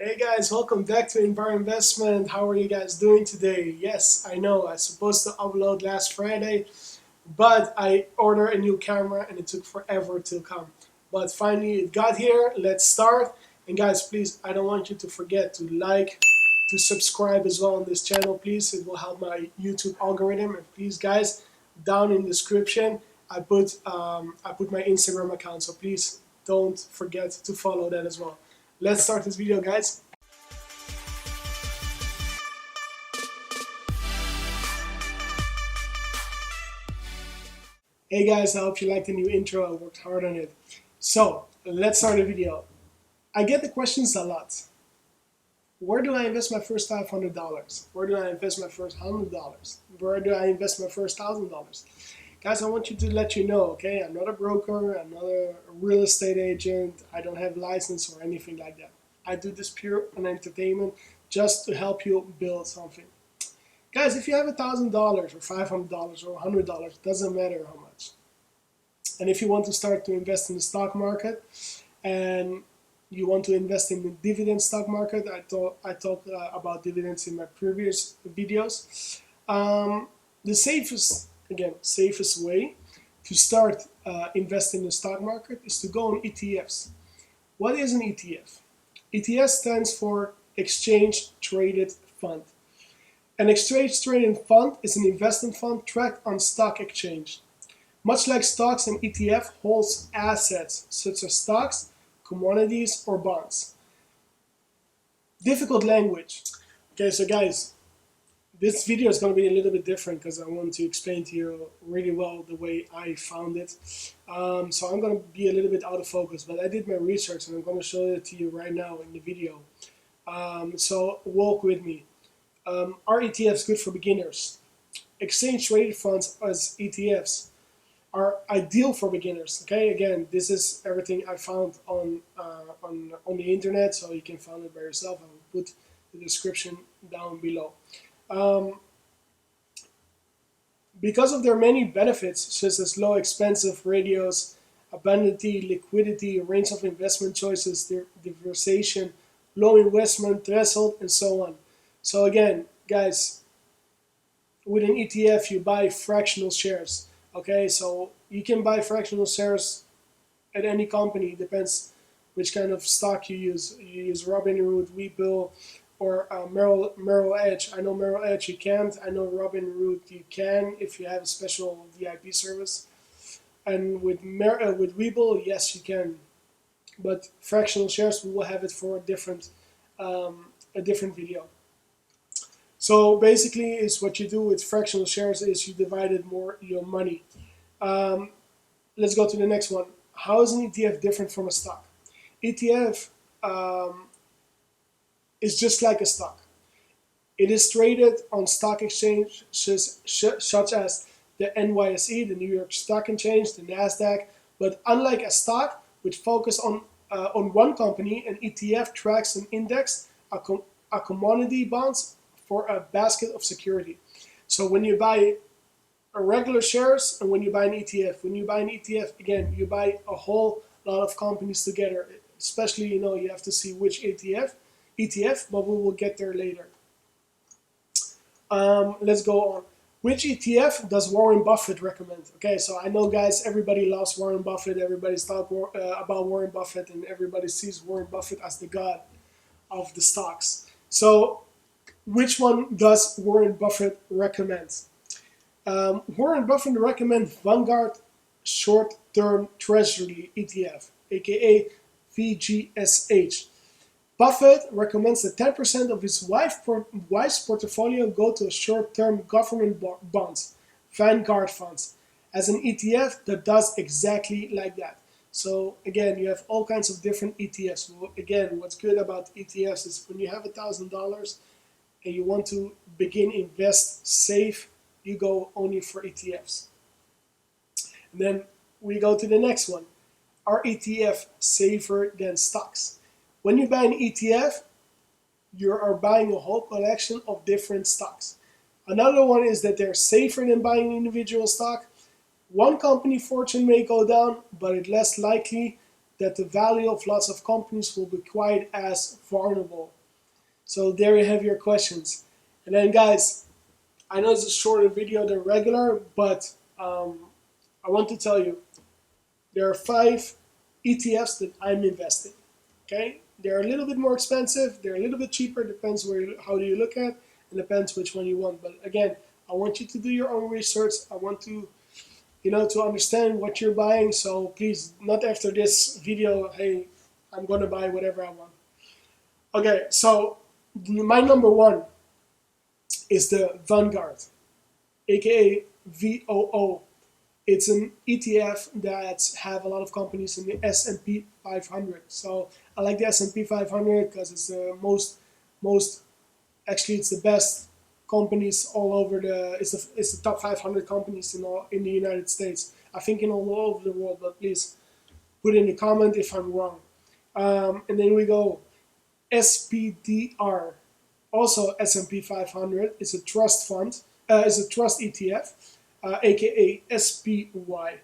Hey guys, welcome back to Envar Investment. How are you guys doing today? Yes, I know I was supposed to upload last Friday, but I ordered a new camera and it took forever to come. But finally it got here. Let's start. And guys, please, I don't want you to forget to like, to subscribe as well on this channel, please. It will help my YouTube algorithm. And please, guys, down in the description, I put my Instagram account. So please don't forget to follow that as well. Let's start this video, guys. Hey guys, I hope you liked the new intro. I worked hard on it. So let's start the video. I get the questions a lot. Where do I invest my first $500? Where do I invest my first $100? Where do I invest my first $1,000? Guys, I want to let you know, okay? I'm not a broker. I'm not a real estate agent. I don't have a license or anything like that. I do this pure on entertainment just to help you build something. Guys, if you have $1,000 or $500 or $100, doesn't matter how much. And if you want to start to invest in the stock market and you want to invest in the dividend stock market, I talked about dividends in my previous videos. The safest way to start investing in the stock market is to go on ETFs. What is an ETF? ETF stands for Exchange Traded Fund. An exchange traded fund is an investment fund tracked on stock exchange. Much like stocks, an ETF holds assets such as stocks, commodities, or bonds. Difficult language. Okay, so guys, this video is going to be a little bit different because I want to explain to you really well the way I found it. So I'm going to be a little bit out of focus, but I did my research and I'm going to show it to you right now in the video. So walk with me. Are ETFs good for beginners? Exchange traded funds as ETFs are ideal for beginners. Okay, again, this is everything I found on the internet, so you can find it by yourself. I will put the description down below. Because of their many benefits, such as low expensive radios, abundantly, liquidity, a range of investment choices, diversification, low investment threshold, and so on. So again, guys, with an ETF, you buy fractional shares. Okay, so you can buy fractional shares at any company. It depends which kind of stock you use. You use Robinhood, Webull, or Merrill Edge. I know Merrill Edge you can't. I know Robinhood you can if you have a special VIP service. And with Webull, yes, you can. But fractional shares, we will have it for a different video. So basically, is what you do with fractional shares is you divided more your money. Let's go to the next one. How is an ETF different from a stock? ETF is just like a stock. It is traded on stock exchanges such as the NYSE, the New York Stock Exchange, the NASDAQ. But unlike a stock, which focus on one company, an ETF tracks an index, a commodity bonds, for a basket of security. So when you buy a regular shares and when you buy an ETF, again, you buy a whole lot of companies together. Especially, you have to see which ETF, but we will get there later. Let's go on. Which ETF does Warren Buffett recommend? Okay, so I know, guys, everybody loves Warren Buffett. Everybody's talking about Warren Buffett, and everybody sees Warren Buffett as the god of the stocks. So which one does Warren Buffett recommend? Warren Buffett recommends Vanguard Short-Term Treasury ETF, aka VGSH. Buffett recommends that 10% of his wife's portfolio go to short-term government bonds, Vanguard funds, as an ETF that does exactly like that. So again, you have all kinds of different ETFs. Well, again, what's good about ETFs is when you have $1,000 and you want to begin invest safe, you go only for ETFs. And then we go to the next one. Are ETF safer than stocks? When you buy an ETF, you are buying a whole collection of different stocks. Another one is that they're safer than buying an individual stock. One company fortune may go down, but it's less likely that the value of lots of companies will be quite as vulnerable. So there you have your questions. And then guys, I know it's a shorter video than regular, but I want to tell you, there are 5 ETFs that I'm investing. Okay, they're a little bit more expensive, they're a little bit cheaper, depends how do you look at, and depends which one you want. But again, I want you to do your own research. I want to, to understand what you're buying. So please, not after this video, hey, I'm gonna buy whatever I want. Okay, so my number 1 is the Vanguard, aka VOO. It's an ETF that have a lot of companies in the S&P 500. So I like the S&P 500 because it's the actually it's the best companies all over it's the top 500 companies in the United States. I think in all over the world, but please put in the comment if I'm wrong. And then we go SPDR, also S&P 500. It's a trust fund. It's a trust ETF. Aka SPY.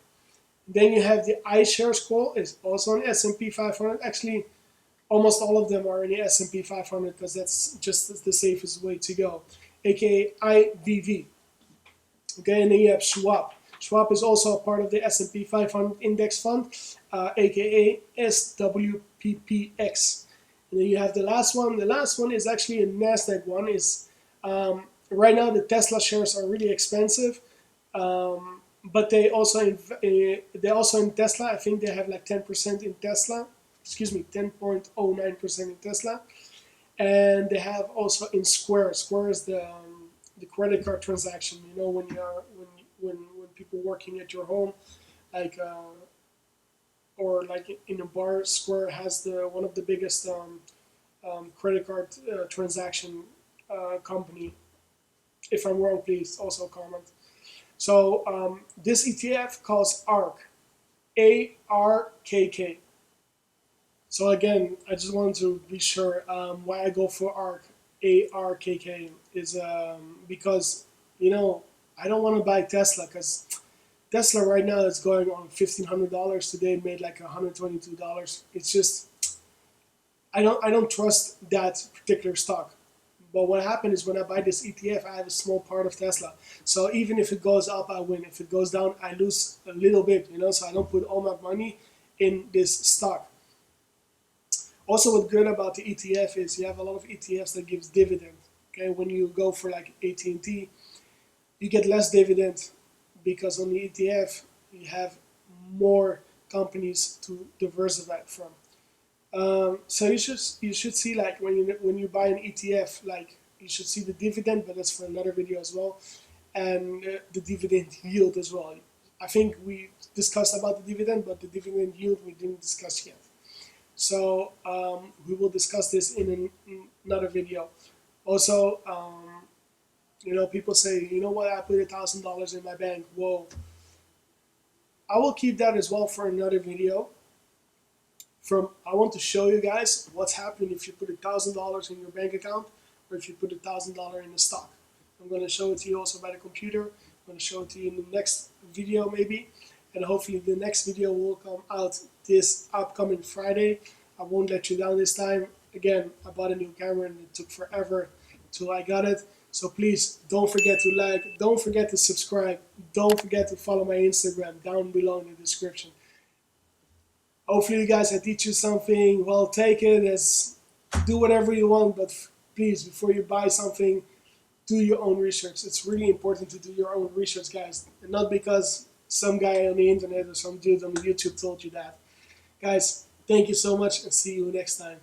Then you have the iShares call, is also an S&P 500. Actually, almost all of them are in the S&P 500 because that's just the safest way to go. Aka IVV. Okay, and then you have Schwab. Schwab is also a part of the S&P 500 index fund, aka SWPPX. And then you have the last one. The last one is actually a NASDAQ one. Is right now the Tesla shares are really expensive. But they also in Tesla. I think they have like 10% in Tesla. Excuse me, 10.09% in Tesla, and they have also in Square. Square is the credit card transaction. You know, when people working at your home, like or like in a bar. Square has one of the biggest credit card transaction company. If I'm wrong, please also comment. So this ETF calls ARK, ARKK. So again, I just wanted to be sure why I go for ARK, ARKK is because, I don't want to buy Tesla because Tesla right now is going on $1,500. Today it made like $122. It's just, I don't trust that particular stock. But what happened is when I buy this ETF, I have a small part of Tesla. So even if it goes up, I win. If it goes down, I lose a little bit, so I don't put all my money in this stock. Also, what's good about the ETF is you have a lot of ETFs that gives dividend. Okay, when you go for like AT&T, you get less dividend because on the ETF, you have more companies to diversify from. So you should see, like when you buy an ETF, like you should see the dividend, but that's for another video as well, and the dividend yield as well. I think we discussed about the dividend, but the dividend yield we didn't discuss yet. So we will discuss this in another video. Also, people say, you know what, I put $1,000 in my bank. Whoa. I will keep that as well for another video. I want to show you guys what's happening if you put $1,000 in your bank account or if you put $1,000 in the stock. I'm going to show it to you also by the computer. I'm going to show it to you in the next video maybe, and hopefully the next video will come out this upcoming Friday. I won't let you down this time. Again, I bought a new camera and it took forever till I got it. So please don't forget to like, don't forget to subscribe, don't forget to follow my Instagram down below in the description. Hopefully you guys, I teach you something. Well, take it as, do whatever you want, but please, before you buy something, do your own research. It's really important to do your own research, guys. And not because some guy on the internet or some dude on the YouTube told you that. Guys, thank you so much and see you next time.